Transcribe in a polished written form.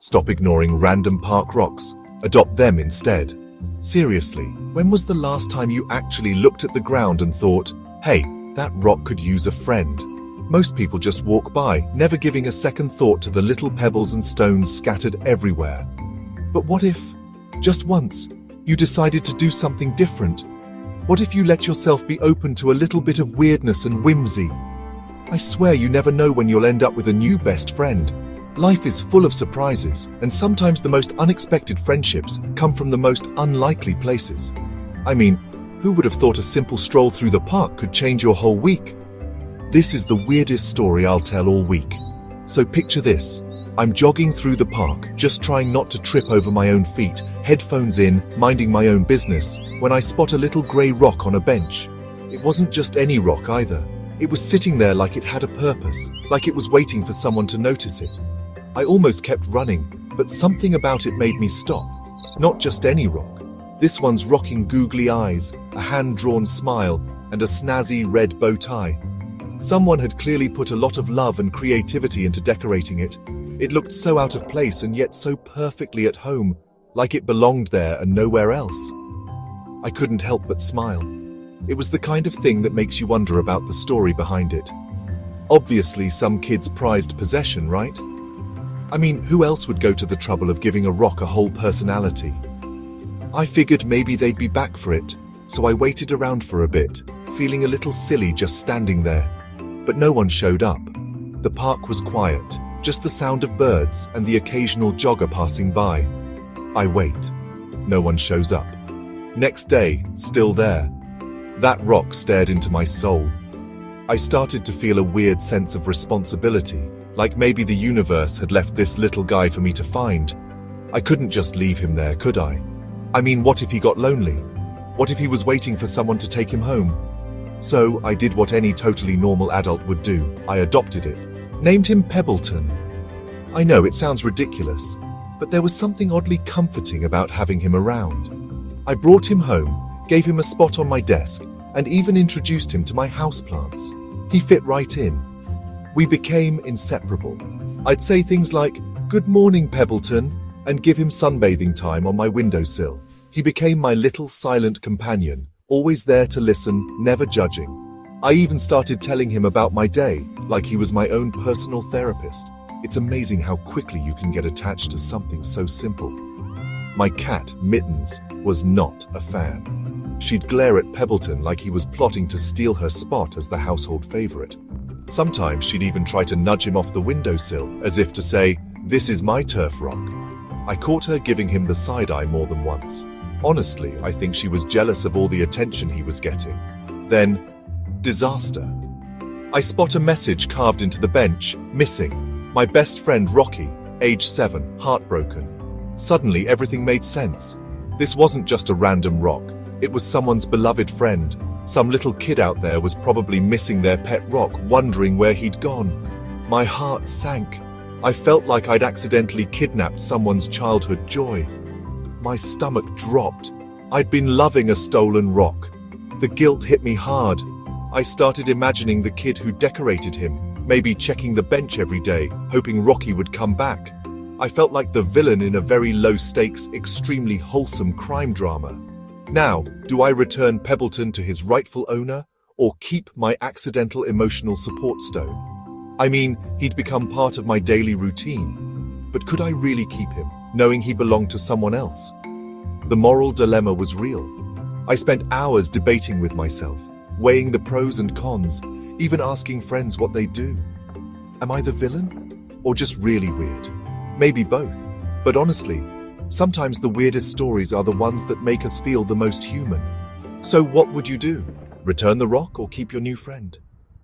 Stop ignoring random park rocks. Adopt them instead. Seriously, when was the last time you actually looked at the ground and thought, hey, that rock could use a friend? Most people just walk by, never giving a second thought to the little pebbles and stones scattered everywhere. But what if, just once, you decided to do something different? What if you let yourself be open to a little bit of weirdness and whimsy? I swear you never know when you'll end up with a new best friend. Life is full of surprises, and sometimes the most unexpected friendships come from the most unlikely places. I mean, who would have thought a simple stroll through the park could change your whole week? This is the weirdest story I'll tell all week. So picture this. I'm jogging through the park, just trying not to trip over my own feet, headphones in, minding my own business, when I spot a little grey rock on a bench. It wasn't just any rock either. It was sitting there like it had a purpose, like it was waiting for someone to notice it. I almost kept running, but something about it made me stop. Not just any rock. This one's rocking googly eyes, a hand-drawn smile, and a snazzy red bow tie. Someone had clearly put a lot of love and creativity into decorating it. It looked so out of place and yet so perfectly at home, like it belonged there and nowhere else. I couldn't help but smile. It was the kind of thing that makes you wonder about the story behind it. Obviously, some kid's prized possession, right? I mean, who else would go to the trouble of giving a rock a whole personality? I figured maybe they'd be back for it, so I waited around for a bit, feeling a little silly just standing there. But no one showed up. The park was quiet, just the sound of birds and the occasional jogger passing by. I wait. No one shows up. Next day, still there. That rock stared into my soul. I started to feel a weird sense of responsibility, like maybe the universe had left this little guy for me to find. I couldn't just leave him there, could I? I mean, what if he got lonely? What if he was waiting for someone to take him home? So I did what any totally normal adult would do. I adopted it. Named him Pebbleton. I know it sounds ridiculous, but there was something oddly comforting about having him around. I brought him home, gave him a spot on my desk, and even introduced him to my houseplants. He fit right in. We became inseparable. I'd say things like, "Good morning, Pebbleton," and give him sunbathing time on my windowsill. He became my little silent companion, always there to listen, never judging. I even started telling him about my day, like he was my own personal therapist. It's amazing how quickly you can get attached to something so simple. My cat, Mittens, was not a fan. She'd glare at Pebbleton like he was plotting to steal her spot as the household favorite. Sometimes she'd even try to nudge him off the windowsill, as if to say, "This is my turf rock." I caught her giving him the side-eye more than once. Honestly, I think she was jealous of all the attention he was getting. Then, disaster. I spot a message carved into the bench, missing. My best friend Rocky, age 7, heartbroken. Suddenly, everything made sense. This wasn't just a random rock. It was someone's beloved friend. Some little kid out there was probably missing their pet rock, wondering where he'd gone. My heart sank. I felt like I'd accidentally kidnapped someone's childhood joy. My stomach dropped. I'd been loving a stolen rock. The guilt hit me hard. I started imagining the kid who decorated him, maybe checking the bench every day, hoping Rocky would come back. I felt like the villain in a very low-stakes, extremely wholesome crime drama. Now, do I return Pebbleton to his rightful owner, or keep my accidental emotional support stone? I mean, he'd become part of my daily routine. But could I really keep him, knowing he belonged to someone else? The moral dilemma was real. I spent hours debating with myself, weighing the pros and cons, even asking friends what they'd do. Am I the villain? Or just really weird? Maybe both. But honestly, sometimes the weirdest stories are the ones that make us feel the most human. So what would you do? Return the rock or keep your new friend?